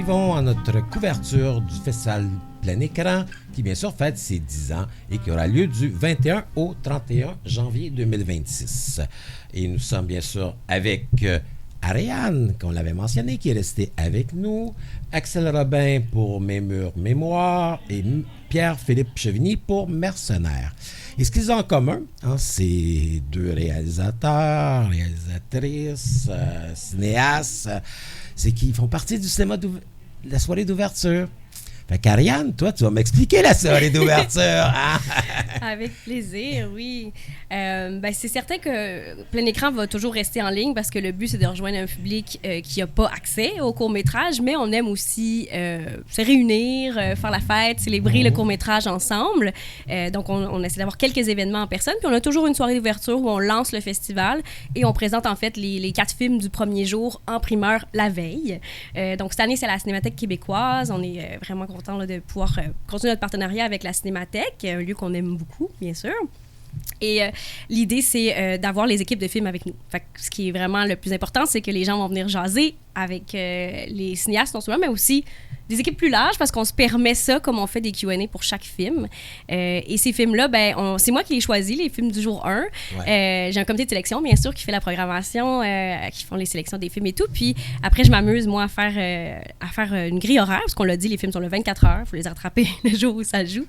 poursuivons à notre couverture du Festival Plein Écran, qui bien sûr fête ses 10 ans et qui aura lieu du 21 au 31 janvier 2026. Et nous sommes bien sûr avec Ariane, qu'on l'avait mentionné, qui est restée avec nous, Axel Robin pour Mes murs mémoire et Pierre-Philippe Chevigny pour Mercenaires. Et ce qu'ils ont en commun, ces deux réalisateurs, réalisatrices, cinéastes, c'est qu'ils font partie du cinéma de la soirée d'ouverture. Fait qu'Ariane, toi, tu vas m'expliquer la soirée d'ouverture. Hein? Avec plaisir, oui. C'est certain que Plein Écran va toujours rester en ligne parce que le but, c'est de rejoindre un public qui n'a pas accès au court-métrage, mais on aime aussi se réunir, faire la fête, célébrer le court-métrage ensemble. Donc, on essaie d'avoir quelques événements en personne. Puis, on a toujours une soirée d'ouverture où on lance le festival et on présente en fait les 4 films du premier jour en primeur la veille. Donc, cette année, c'est la Cinémathèque québécoise. On est vraiment content de pouvoir continuer notre partenariat avec la Cinémathèque, un lieu qu'on aime beaucoup, bien sûr. Et l'idée, c'est d'avoir les équipes de films avec nous. Fait que ce qui est vraiment le plus important, c'est que les gens vont venir jaser avec les cinéastes non seulement, mais aussi des équipes plus larges parce qu'on se permet ça comme on fait des Q&A pour chaque film. Et ces films-là, c'est moi qui les choisis, les films du jour 1. Ouais. J'ai un comité de sélection, bien sûr, qui fait la programmation, qui font les sélections des films et tout. Puis après, je m'amuse, moi, à faire une grille horaire parce qu'on l'a dit, les films sont le 24 heures. Il faut les rattraper le jour où ça joue.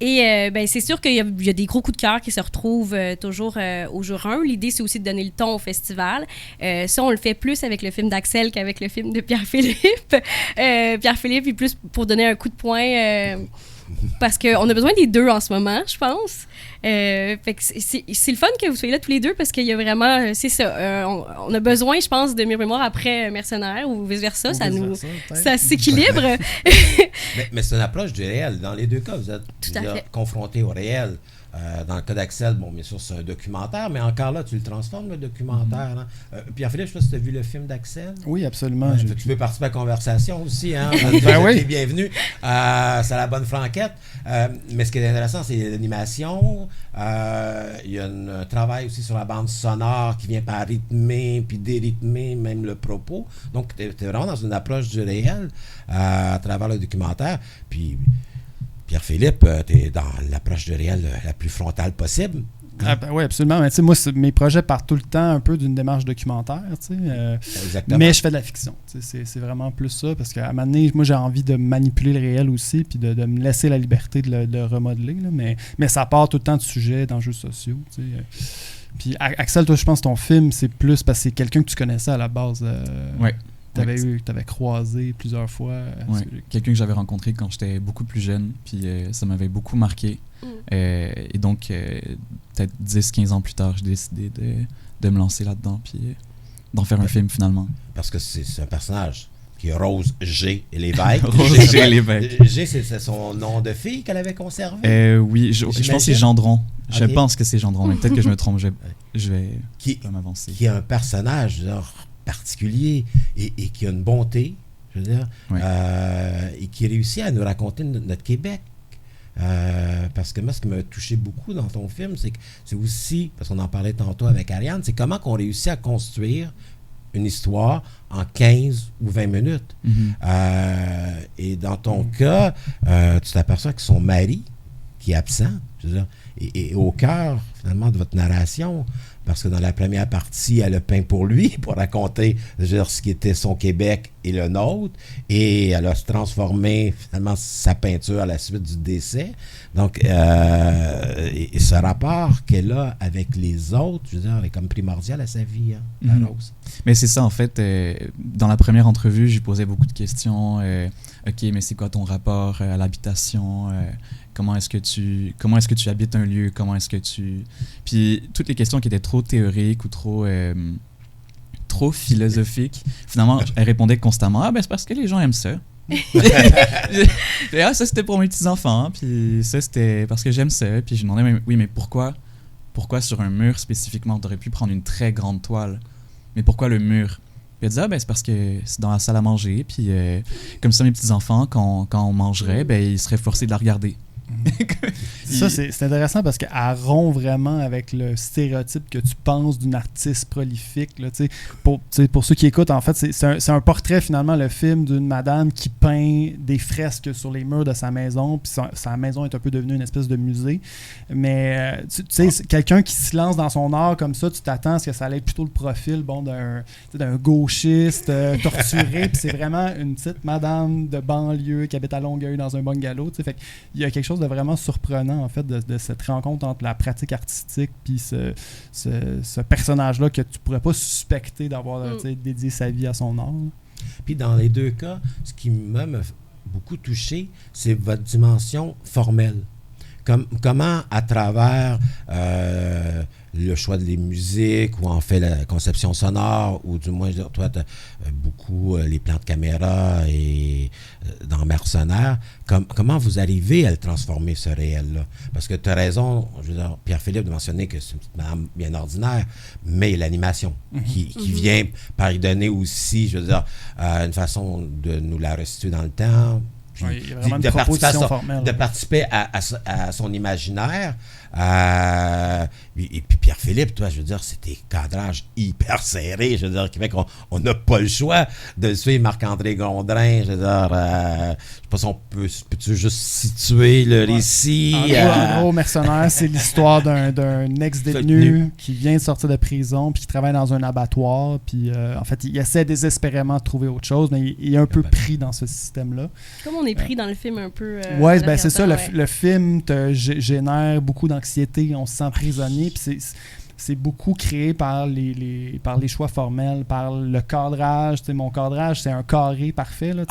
Et c'est sûr qu'il y a des gros coups de cœur qui se retrouvent toujours au jour 1. L'idée, c'est aussi de donner le ton au festival. Ça, on le fait plus avec le film d'Axel qu'avec le film de Pierre-Philippe. Pierre-Philippe, puis plus pour donner un coup de poing parce qu'on a besoin des deux en ce moment, je pense. Fait que c'est le fun que vous soyez là tous les deux parce qu'il y a vraiment, c'est ça, on a besoin, je pense, de mémoire après Mercenaires ou vice-versa, ça s'équilibre. mais c'est une approche du réel. Dans les deux cas, vous êtes confrontés au réel. Dans le cas d'Axel, bon, bien sûr, c'est un documentaire, mais encore là, tu le transformes, le documentaire. Pierre-Philippe, je sais pas si tu as vu le film d'Axel. Oui, absolument. Tu peux participer à la conversation aussi. Hein? Oui. Bienvenue. C'est la bonne franquette. Mais ce qui est intéressant, c'est l'animation. Il y a un travail aussi sur la bande sonore qui vient par rythmer puis dérythmer même le propos. Donc, tu es vraiment dans une approche du réel à travers le documentaire. Puis Pierre-Philippe, tu es dans l'approche du réel la plus frontale possible. Oui, absolument. Mais moi, mes projets partent tout le temps un peu d'une démarche documentaire. Mais je fais de la fiction. C'est vraiment plus ça. Parce qu'à un moment donné, moi, j'ai envie de manipuler le réel aussi puis de me laisser la liberté de le remodeler. Là, mais ça part tout le temps de sujets, d'enjeux sociaux. Puis Axel, toi, je pense que ton film, c'est plus parce que c'est quelqu'un que tu connaissais à la base. Oui. T'avais croisé plusieurs fois. Quelqu'un que j'avais rencontré quand j'étais beaucoup plus jeune, puis ça m'avait beaucoup marqué. Et donc, peut-être 10-15 ans plus tard, j'ai décidé de me lancer là-dedans, puis d'en faire un film finalement. Parce que c'est un personnage qui est Rose G. Lévesque. Rose G. Lévesque. G, c'est son nom de fille qu'elle avait conservé? Oui, je pense que c'est Gendron. Okay. Je pense que c'est Gendron, mais peut-être que je me trompe. Je vais pas m'avancer. Qui est un personnage particulier et qui a une bonté, je veux dire, et qui réussit à nous raconter notre Québec. Parce que moi, ce qui m'a touché beaucoup dans ton film, c'est aussi, parce qu'on en parlait tantôt avec Ariane, c'est comment qu'on réussit à construire une histoire en 15 ou 20 minutes. Et dans ton cas, tu t'aperçois que son mari, qui est absent, je veux dire, est au cœur, finalement, de votre narration. Parce que dans la première partie, elle a peint pour lui, pour raconter ce qui était son Québec et le nôtre. Et elle a transformé, finalement, sa peinture à la suite du décès. Donc, et ce rapport qu'elle a avec les autres, je veux dire, est comme primordial à sa vie, à Rose. Mais c'est ça, en fait. Dans la première entrevue, j'ai posé beaucoup de questions. OK, mais c'est quoi ton rapport à l'habitation? Comment est-ce que tu habites un lieu? Comment est-ce que tu... Puis toutes les questions qui étaient trop théoriques ou trop philosophiques, finalement, elle répondait constamment, c'est parce que les gens aiment ça. Ça c'était pour mes petits-enfants, puis ça c'était parce que j'aime ça. Puis je me demandais, oui, mais pourquoi sur un mur spécifiquement? T'aurais pu prendre une très grande toile, mais pourquoi le mur? Puis elle disait, c'est parce que c'est dans la salle à manger, puis comme ça mes petits-enfants, quand on mangerait, ils seraient forcés de la regarder. Ça, c'est intéressant parce qu'elle rompt vraiment avec le stéréotype que tu penses d'une artiste prolifique. Là, pour ceux qui écoutent, en fait, c'est un portrait, finalement, le film d'une madame qui peint des fresques sur les murs de sa maison, puis sa maison est un peu devenue une espèce de musée. Mais, tu sais, quelqu'un qui se lance dans son art comme ça, tu t'attends à ce que ça allait être plutôt le profil d'un gauchiste torturé, puis c'est vraiment une petite madame de banlieue qui habite à Longueuil dans un bungalow. Fait il y a quelque chose de vraiment surprenant, en fait, de cette rencontre entre la pratique artistique puis ce personnage-là que tu pourrais pas suspecter d'avoir dédié sa vie à son art. Puis dans les deux cas, ce qui m'a beaucoup touché, c'est votre dimension formelle. Comment, à travers le choix des musiques, ou en fait la conception sonore, ou du moins, toi, tu as beaucoup les plans de caméra et dans Mercenaires, comment vous arrivez à le transformer, ce réel-là? Parce que tu as raison, je veux dire, Pierre-Philippe de mentionner que c'est une petite madame bien ordinaire, mais l'animation qui vient par y donner aussi, je veux dire, une façon de nous la restituer dans le temps. Puis, il y a vraiment une proposition formelle. De participer à son imaginaire. Et puis Pierre-Philippe, toi, je veux dire, c'était cadrage hyper serré. Je veux dire, Québec, on n'a pas le choix de suivre Marc-André Gondrin. Je veux dire, je sais pas si on peut-tu juste situer le récit. En gros, Mercenaires, c'est l'histoire d'un ex-détenu qui vient de sortir de prison puis qui travaille dans un abattoir. Puis en fait, il essaie désespérément de trouver autre chose, mais il est un peu pris dans ce système-là. Comme on est pris dans le film un peu. Oui, ben c'est ça. Le film te génère beaucoup d'anxiété. On se sent prisonnier. Puis c'est beaucoup créé par les choix formels, par le cadrage. Mon cadrage, c'est un carré parfait. Là,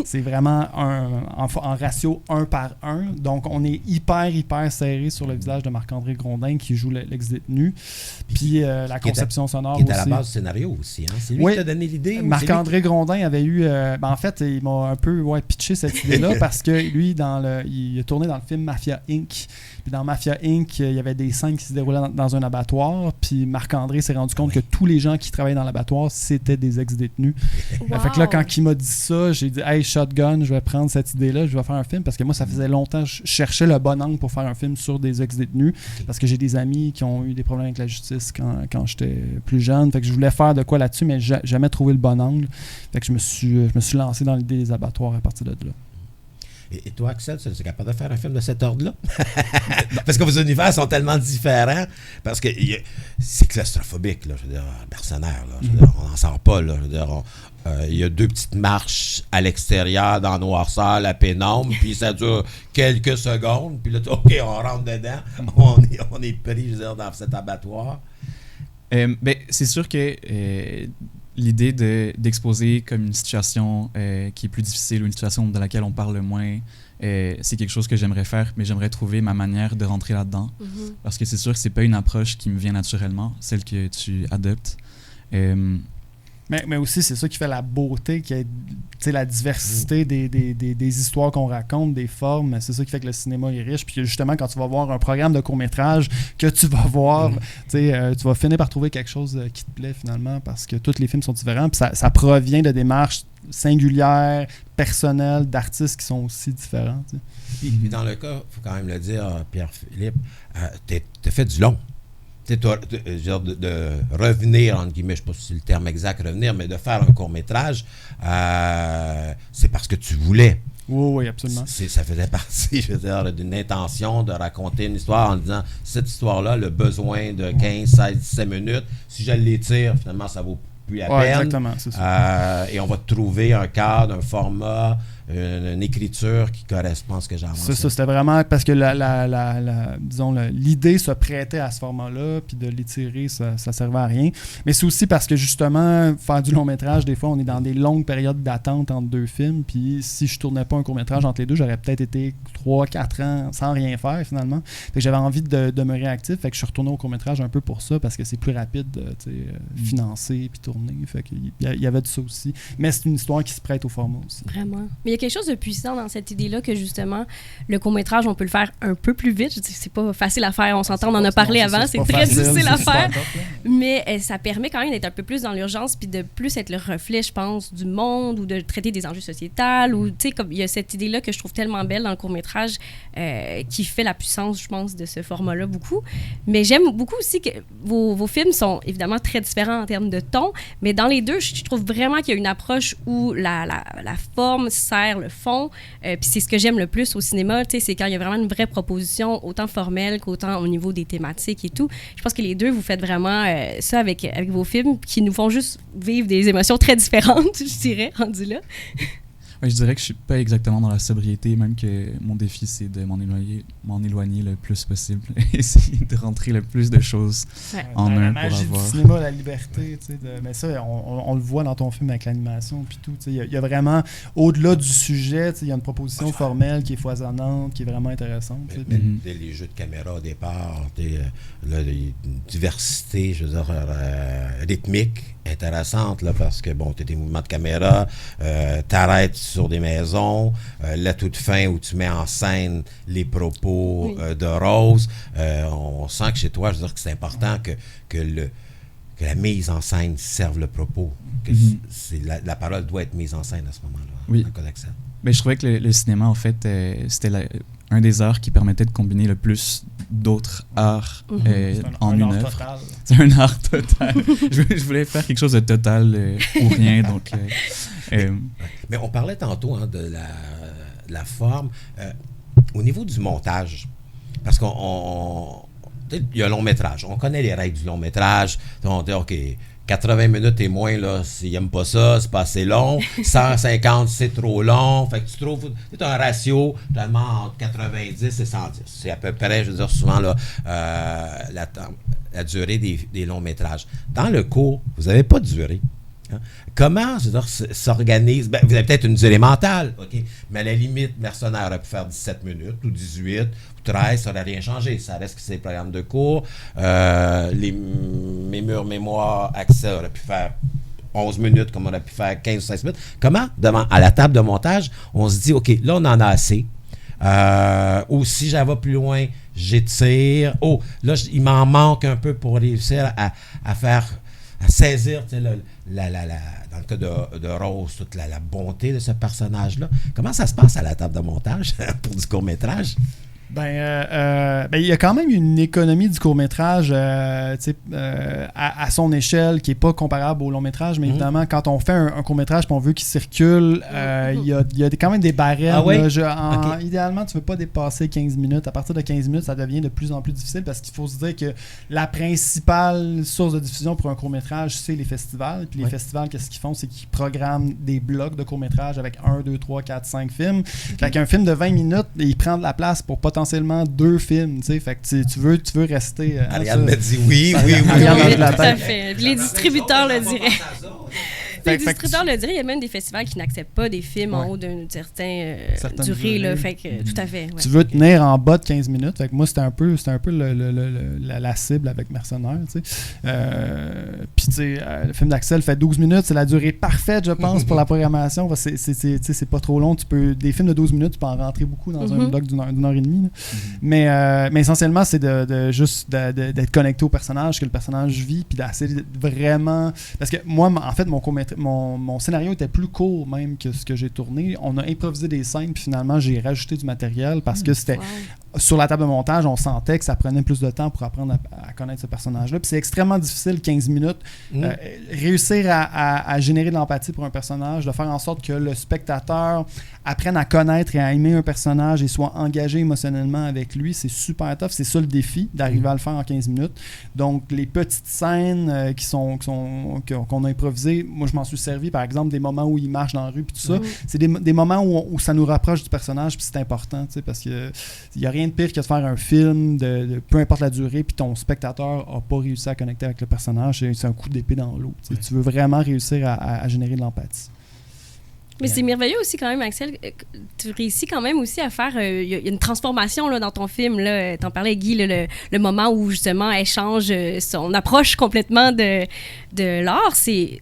c'est vraiment en ratio 1 par 1. Donc, on est hyper serré sur le visage de Marc-André Grondin qui joue l'ex-détenu. Puis la conception sonore aussi. Qui est à la base du scénario aussi. Hein? C'est lui qui t'a donné l'idée? Marc-André Grondin avait eu... en fait, il m'a un peu pitché cette idée-là parce que lui, il a tourné dans le film Mafia Inc. Puis dans Mafia Inc., il y avait des scènes qui se déroulaient dans un abattoir. Puis Marc-André s'est rendu compte que tous les gens qui travaillaient dans l'abattoir, c'était des ex-détenus. Wow. Fait que là, quand il m'a dit ça, j'ai dit « Hey, shotgun, je vais prendre cette idée-là, je vais faire un film. » Parce que moi, ça faisait longtemps que je cherchais le bon angle pour faire un film sur des ex-détenus. Parce que j'ai des amis qui ont eu des problèmes avec la justice quand j'étais plus jeune. Fait que je voulais faire de quoi là-dessus, mais jamais trouvé le bon angle. Fait que je me suis lancé dans l'idée des abattoirs à partir de là. Et toi, Axel, tu es capable de faire un film de cet ordre-là? Parce que vos univers sont tellement différents. Parce que c'est claustrophobique, là, je veux dire, Mercenaires, là, je veux dire, on n'en sort pas, là, je veux dire, il y a 2 petites marches à l'extérieur, dans la noirceur, la pénombre, puis ça dure quelques secondes, puis là, OK, on rentre dedans, on est pris, je veux dire, dans cet abattoir. C'est sûr que l'idée d'exposer comme une situation qui est plus difficile ou une situation de laquelle on parle moins, c'est quelque chose que j'aimerais faire, mais j'aimerais trouver ma manière de rentrer là-dedans. Parce que c'est sûr que c'est pas une approche qui me vient naturellement, celle que tu adoptes. Mais aussi, c'est ça qui fait la beauté, qui est la diversité des histoires qu'on raconte, des formes. C'est ça qui fait que le cinéma est riche. Puis justement, quand tu vas voir un programme de court-métrage que tu vas voir, tu vas finir par trouver quelque chose qui te plaît finalement parce que tous les films sont différents. Puis ça provient de démarches singulières, personnelles, d'artistes qui sont aussi différents. Puis dans le cas, il faut quand même le dire, Pierre-Philippe, t'as fait du long. Genre de revenir, entre guillemets, je ne sais pas si c'est le terme exact, revenir, mais de faire un court-métrage, c'est parce que tu voulais. Oui, absolument. Ça faisait partie, je veux dire, d'une intention de raconter une histoire en disant, cette histoire-là, le besoin de 15, 16, 17 minutes, si je l'étire, finalement, ça vaut plus la peine. Exactement, c'est ça. Et on va trouver un cadre, un format, une écriture qui correspond à ce que j'ai avancé. C'est ça, c'était vraiment parce que disons, l'idée se prêtait à ce format-là, puis de l'étirer, ça servait à rien. Mais c'est aussi parce que justement, faire du long-métrage, des fois, on est dans des longues périodes d'attente entre 2 films, puis si je tournais pas un court-métrage entre les 2, j'aurais peut-être été 3-4 ans sans rien faire, finalement. Fait que j'avais envie de demeurer actif, fait que je suis retourné au court-métrage un peu pour ça, parce que c'est plus rapide de financer puis tourner. Fait qu'il y avait de ça aussi. Mais c'est une histoire qui se prête au format aussi. Vraiment. Mais y a quelque chose de puissant dans cette idée-là que justement, le court-métrage, on peut le faire un peu plus vite. Je dis, c'est pas facile à faire, on s'entend, on en a parlé avant, c'est très difficile à faire. Mais ça permet quand même d'être un peu plus dans l'urgence puis de plus être le reflet, je pense, du monde ou de traiter des enjeux sociétals. Ou, tu sais, comme il y a cette idée-là que je trouve tellement belle dans le court-métrage qui fait la puissance, je pense, de ce format-là beaucoup. Mais j'aime beaucoup aussi que vos films sont évidemment très différents en termes de ton, mais dans les deux, je trouve vraiment qu'il y a une approche où la forme sert le fond. Puis c'est ce que j'aime le plus au cinéma, tu sais, c'est quand il y a vraiment une vraie proposition, autant formelle qu'autant au niveau des thématiques et tout. Je pense que les deux, vous faites vraiment ça avec vos films qui nous font juste vivre des émotions très différentes, je dirais, rendu là. Ouais, je dirais que je suis pas exactement dans la sobriété, même que mon défi, c'est de m'en éloigner le plus possible. Essayer de rentrer le plus de choses en un pour avoir... La magie du cinéma, la liberté, tu sais. Mais ça, on le voit dans ton film avec l'animation puis tout. Il y a vraiment, au-delà du sujet, il y a une proposition formelle qui est foisonnante, qui est vraiment intéressante. Les jeux de caméra au départ, une diversité, je veux dire, rythmique, intéressante, là, parce que, bon, tu as des mouvements de caméra, t'arrêtes sur des maisons, la toute fin où tu mets en scène les propos de Rose. On sent que chez toi, je veux dire que c'est important que la mise en scène serve le propos, que la parole doit être mise en scène à ce moment-là. Oui. Mais je trouvais que le cinéma, en fait, c'était un des arts qui permettait de combiner le plus d'autres arts en une œuvre. C'est un art total. je voulais faire quelque chose de total ou rien, donc... Mais on parlait tantôt de la forme. Au niveau du montage, parce il y a un long métrage. On connaît les règles du long métrage. On dit, OK, 80 minutes et moins, là, s'ils n'aiment pas ça, c'est pas assez long. 150, c'est trop long. Fait que tu trouves... C'est un ratio tellement entre 90 et 110. C'est à peu près, je veux dire, souvent, là, la durée des longs métrages. Dans le court, vous n'avez pas de durée. Hein? Comment, je veux dire, s'organise? Ben, vous avez peut-être une durée mentale, OK? Mais à la limite, Mercenaires aurait pu faire 17 minutes ou 18 ou 13, ça n'aurait rien changé. Ça reste que c'est des programmes de cours. Mes murs mémoire accès aurait pu faire 11 minutes comme on aurait pu faire 15 ou 16 minutes. Comment, à la table de montage, on se dit, OK, là, on en a assez. Ou si j'en vais plus loin, j'étire. Oh, là, il m'en manque un peu pour réussir à saisir, tu sais, dans le cas de Rose, toute la bonté de ce personnage-là. Comment ça se passe à la table de montage pour du court-métrage? Il y a quand même une économie du court-métrage à son échelle qui n'est pas comparable au long-métrage, mais évidemment, quand on fait un court-métrage et on veut qu'il circule, il y a quand même des barèmes. Ah oui? Idéalement, tu ne veux pas dépasser 15 minutes. À partir de 15 minutes, ça devient de plus en plus difficile parce qu'il faut se dire que la principale source de diffusion pour un court-métrage, c'est les festivals. Puis les festivals, qu'est-ce qu'ils font? C'est qu'ils programment des blocs de court-métrage avec 1, 2, 3, 4, 5 films. Fait qu'un film de 20 minutes, il prend de la place pour potentiellement 2 films, tu sais, fait que tu veux rester... Ariane me dit oui. Tout à fait. Les distributeurs le diraient. Les distributeurs le diraient, il y a même des festivals qui n'acceptent pas des films en haut d'une certaine durée, là, fait que tout à fait. Ouais. Tu veux tenir en bas de 15 minutes, fait que moi, c'était un peu la cible avec Mercenaires, tu sais. Puis, tu sais, le film d'Axel fait 12 minutes, c'est la durée parfaite, je pense, pour la programmation. C'est pas trop long. Des films de 12 minutes, tu peux en rentrer beaucoup dans un bloc d'une heure et demie. Mais essentiellement, c'est juste d'être connecté au personnage, que le personnage vit, puis d'essayer de vraiment... Parce que moi, en fait, mon scénario était plus court même que ce que j'ai tourné. On a improvisé des scènes, puis finalement, j'ai rajouté du matériel parce que c'était... Sur la table de montage, on sentait que ça prenait plus de temps pour apprendre à connaître ce personnage-là. Puis c'est extrêmement difficile, 15 minutes, réussir à générer de l'empathie pour un personnage, de faire en sorte que le spectateur apprenne à connaître et à aimer un personnage et soit engagé émotionnellement avec lui. C'est super tough. C'est ça le défi, d'arriver à le faire en 15 minutes. Donc, les petites scènes qu'on a improvisées, moi, je m'en suis servi, par exemple, des moments où il marche dans la rue puis tout ça. C'est des moments où ça nous rapproche du personnage, puis c'est important, tu sais, parce que il n'y a rien de pire que de faire un film de peu importe la durée, puis ton spectateur n'a pas réussi à connecter avec le personnage. C'est un coup d'épée dans l'eau. Tu veux vraiment réussir à générer de l'empathie. Mais c'est merveilleux aussi quand même, Axel. Tu réussis quand même aussi à faire... Il y a une transformation là, dans ton film. Tu en parlais, Guy, le moment où justement elle change son approche complètement de l'art. C'est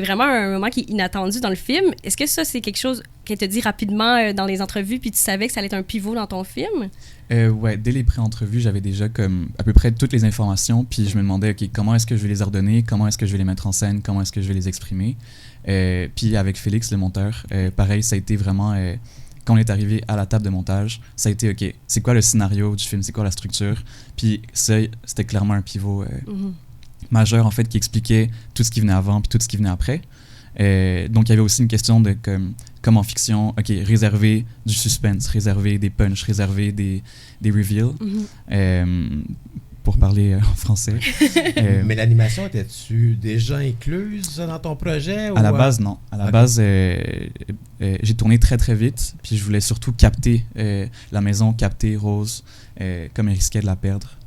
vraiment un moment qui est inattendu dans le film. Est-ce que ça, c'est quelque chose qu'elle te dit rapidement dans les entrevues, puis tu savais que ça allait être un pivot dans ton film? Ouais, dès les pré-entrevues, j'avais déjà comme à peu près toutes les informations, puis je me demandais, OK, comment est-ce que je vais les ordonner, comment est-ce que je vais les mettre en scène, comment est-ce que je vais les exprimer. Puis avec Félix, le monteur, pareil, ça a été vraiment... quand on est arrivé à la table de montage, ça a été, OK, c'est quoi le scénario du film, c'est quoi la structure? Puis ça, c'était clairement un pivot majeur, en fait, qui expliquait tout ce qui venait avant puis tout ce qui venait après. Donc, il y avait aussi une question de, comme en fiction, OK, réserver du suspense, réserver des punchs, réserver des reveals, pour parler en français. Mais l'animation, était-tu déjà incluse dans ton projet? À la base, non. À la base, j'ai tourné très, très vite, puis je voulais surtout capter la maison, capter Rose, comme elle risquait de la perdre,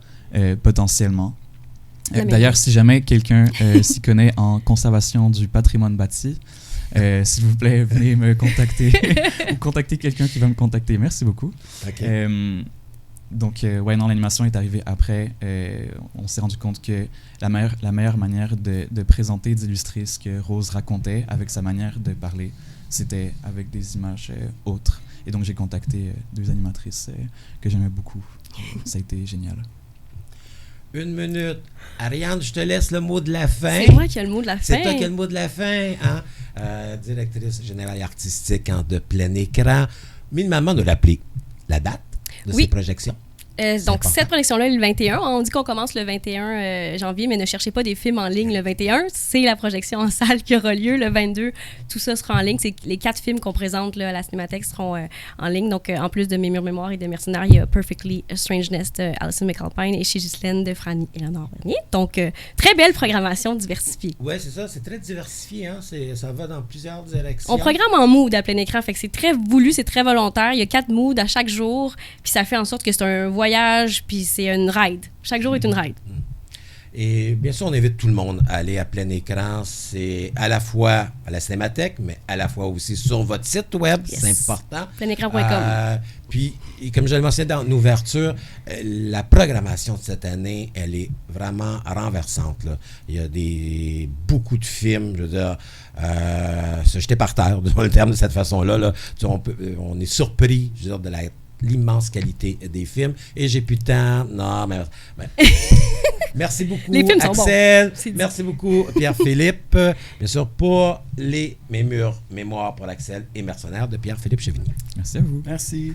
potentiellement. D'ailleurs, si jamais quelqu'un s'y connaît en conservation du patrimoine bâti, s'il vous plaît, venez me contacter ou contacter quelqu'un qui va me contacter. Merci beaucoup. Okay. Donc, ouais, non, l'animation est arrivée après. On s'est rendu compte que la meilleure manière de présenter, d'illustrer ce que Rose racontait avec sa manière de parler, c'était avec des images autres. Et donc, j'ai contacté 2 animatrices que j'aimais beaucoup. Ça a été génial. 1 minute. Ariane, je te laisse le mot de la fin. C'est moi qui ai le mot de la fin. C'est toi qui as le mot de la fin. Hein? Directrice générale artistique de plein écran. Minimalement, de rappeler la date de ces projections. Donc, cette projection-là, le 21. On dit qu'on commence le 21 janvier, mais ne cherchez pas des films en ligne le 21. C'est la projection en salle qui aura lieu le 22. Tout ça sera en ligne. C'est les 4 films qu'on présente là, à la Cinémathèque seront en ligne. Donc, en plus de Mes murs mémoires et de Mercenaires, il y a Perfectly Strangeness de Alison McAlpine et Chez Ghislaine de Franny Eleanor Bernier. Donc, très belle programmation diversifiée. Oui, c'est ça. C'est très diversifié. Hein? Ça va dans plusieurs directions. On programme en mood à plein écran. Fait que c'est très voulu, c'est très volontaire. Il y a 4 moods à chaque jour. Puis ça fait en sorte que c'est un voyage, puis c'est une ride. Chaque jour est une ride. Et bien sûr, on invite tout le monde à aller à plein écran. C'est à la fois à la Cinémathèque, mais à la fois aussi sur votre site web. Yes. C'est important. Pleinécran.com. Puis, comme je le mentionnais dans l'ouverture, la programmation de cette année, elle est vraiment renversante. Là. Il y a beaucoup de films, je veux dire, se jeter par terre, dans le terme de cette façon-là. Là. On est surpris, je veux dire, de l'immense qualité des films. Et j'ai plus de temps. Non, mais merci beaucoup, Axel. Bons. Merci beaucoup, Pierre-Philippe. Bien sûr, pour Mes murs mémoires pour Axel et Mercenaires de Pierre-Philippe Chevigny. Merci à vous. Merci.